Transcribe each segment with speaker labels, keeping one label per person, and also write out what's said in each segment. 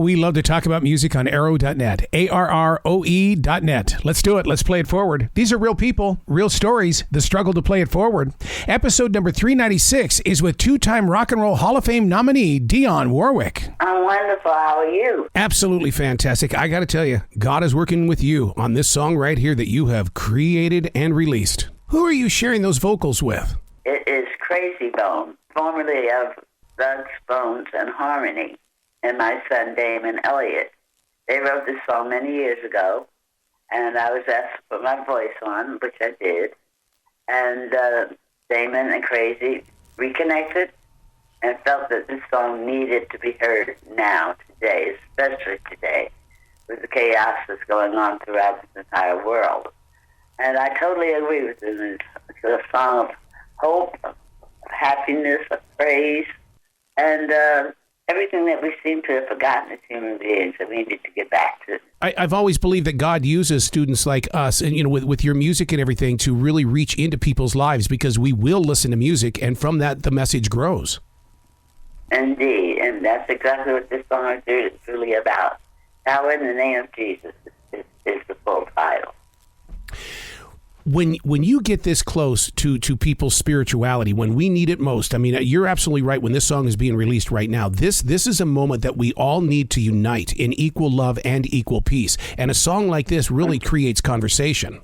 Speaker 1: we love to talk about music on arrow.net, ARROE.net. Let's do it. Let's play it forward. These are real people, real stories, the struggle to play it forward. Episode number 396 is with two-time Rock and Roll Hall of Fame nominee Dionne Warwick.
Speaker 2: I'm wonderful. How are you?
Speaker 1: Absolutely fantastic. I got to tell you, God is working with you on this song right here that you have created and released. Who are you sharing those vocals with?
Speaker 2: It is Crazy Bone, formerly of Bugs, Bones, and Harmony, and my son Damon Elliott. They wrote this song many years ago, and I was asked to put my voice on, which I did. And Damon and Crazy reconnected and felt that this song needed to be heard now, today, especially today, with the chaos that's going on throughout the entire world. And I totally agree with them. It's a song of hope, of happiness, of praise, and everything that we seem to have forgotten as human beings that we need to get back to.
Speaker 1: I've always believed that God uses students like us, and with your music and everything, to really reach into people's lives, because we will listen to music, and from that, the message grows.
Speaker 2: Indeed, and that's exactly what this song is really about. Power in the Name of Jesus is the full title.
Speaker 1: When you get this close to people's spirituality, when we need it most, I mean, you're absolutely right. When this song is being released right now, this is a moment that we all need to unite in equal love and equal peace. And a song like this really creates conversation.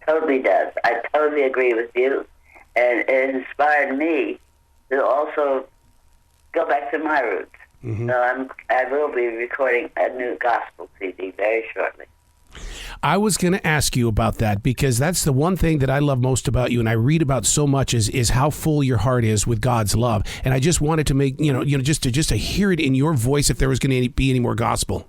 Speaker 2: Totally does. I totally agree with you. And it inspired me to also go back to my roots. Mm-hmm. So I will be recording a new gospel CD very shortly.
Speaker 1: I was going to ask you about that, because that's the one thing that I love most about you, and I read about so much, is how full your heart is with God's love. And I just wanted to make, just to hear it in your voice if there was going to be any more gospel.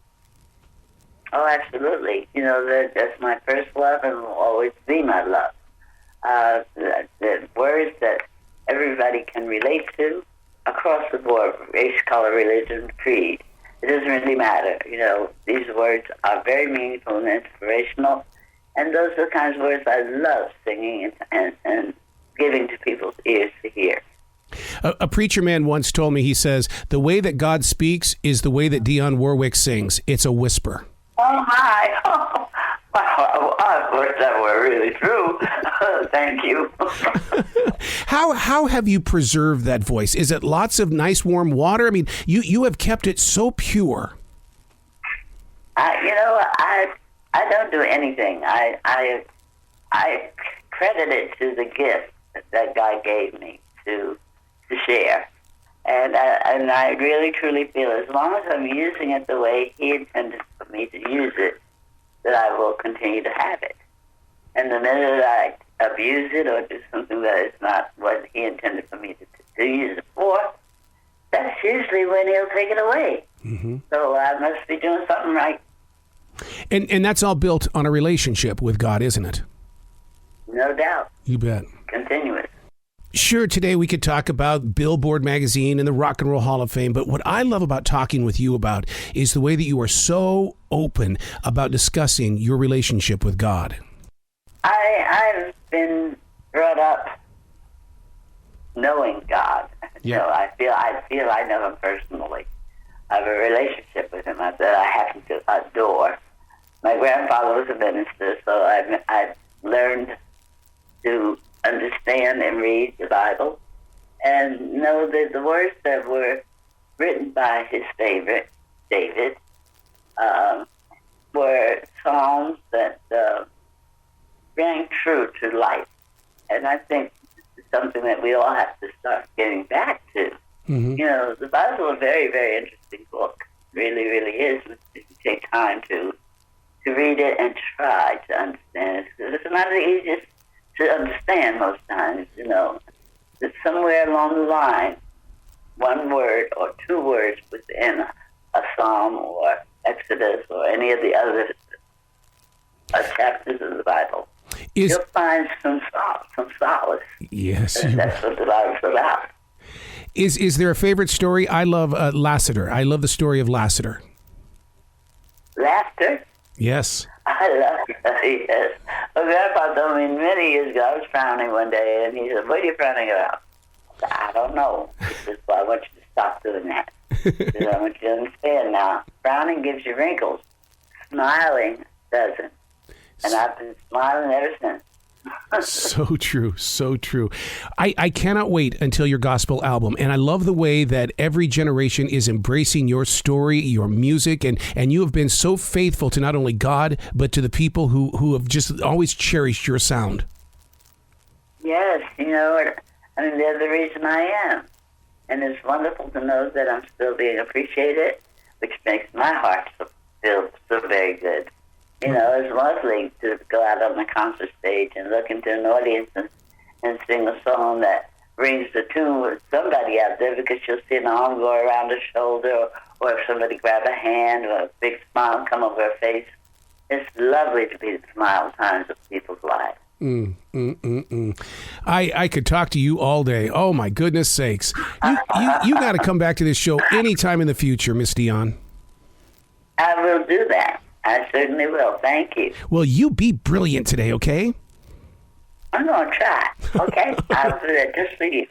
Speaker 2: Oh, absolutely. That's my first love and will always be my love. The words that everybody can relate to across the board, race, color, religion, creed. It doesn't really matter. These words are very meaningful and inspirational, and those are the kinds of words I love singing and giving to people's ears to hear.
Speaker 1: A preacher man once told me, he says, the way that God speaks is the way that Dionne Warwick sings. It's a whisper.
Speaker 2: Oh, my. Oh, wow. I wish that were really true. Thank you.
Speaker 1: How have you preserved that voice? Is it lots of nice warm water? I mean, you have kept it so pure.
Speaker 2: I don't do anything. I credit it to the gift that God gave me to share. And I really, truly feel as long as I'm using it the way He intended for me to use it, that I will continue to have it. And the minute I abuse it or do something that is not what He intended for me to use it for, that's usually when He'll take it away. Mm-hmm. So I must be doing something right.
Speaker 1: And that's all built on a relationship with God, isn't it?
Speaker 2: No doubt.
Speaker 1: You bet.
Speaker 2: Continuous.
Speaker 1: Sure, today we could talk about Billboard magazine and the Rock and Roll Hall of Fame, but what I love about talking with you about is the way that you are so open about discussing your relationship with God.
Speaker 2: I've been brought up knowing God.
Speaker 1: Yeah.
Speaker 2: So I feel I know Him personally. I have a relationship with Him that I happen to adore. My grandfather was a minister, so I've learned to understand and read the Bible and know that the words that were written by his favorite, David, were songs that rang true to life. And I think it's something that we all have to start getting back to. Mm-hmm. The Bible is a very, very interesting book. It really, really is. If you take time to read it and try to understand it. It's not the easiest to understand most times, that somewhere along the line, one word or two words within a psalm or Exodus or any of the other chapters of the Bible, you'll find some solace.
Speaker 1: Yes.
Speaker 2: And that's what the Bible's about.
Speaker 1: Is there a favorite story? I love Lassiter. I love the story of Lassiter.
Speaker 2: Laughter?
Speaker 1: Yes.
Speaker 2: I love that, yes. My grandpa told me many years ago, I was frowning one day, and he said, "What are you frowning about?" I said, "I don't know." He said, "Well, I want you to stop doing that." I want you to understand now. Frowning gives you wrinkles. Smiling doesn't. And I've been smiling ever since.
Speaker 1: So true, so true. I cannot wait until your gospel album, and I love the way that every generation is embracing your story, your music, and you have been so faithful to not only God, but to the people who have just always cherished your sound.
Speaker 2: Yes, they're the reason I am. And it's wonderful to know that I'm still being appreciated, which makes my heart feel so very good. It's lovely to go out on the concert stage and look into an audience and sing a song that brings the tune with somebody out there, because you'll see an arm go around a shoulder, or if somebody grab a hand or a big smile come over her face. It's lovely to be the smile times of people's lives.
Speaker 1: I could talk to you all day. Oh, my goodness sakes. You got to come back to this show anytime in the future, Miss Dionne.
Speaker 2: I will do that. I certainly will. Thank you.
Speaker 1: Well, you be brilliant today, okay?
Speaker 2: I'm going to try. Okay? I'll do that just for you.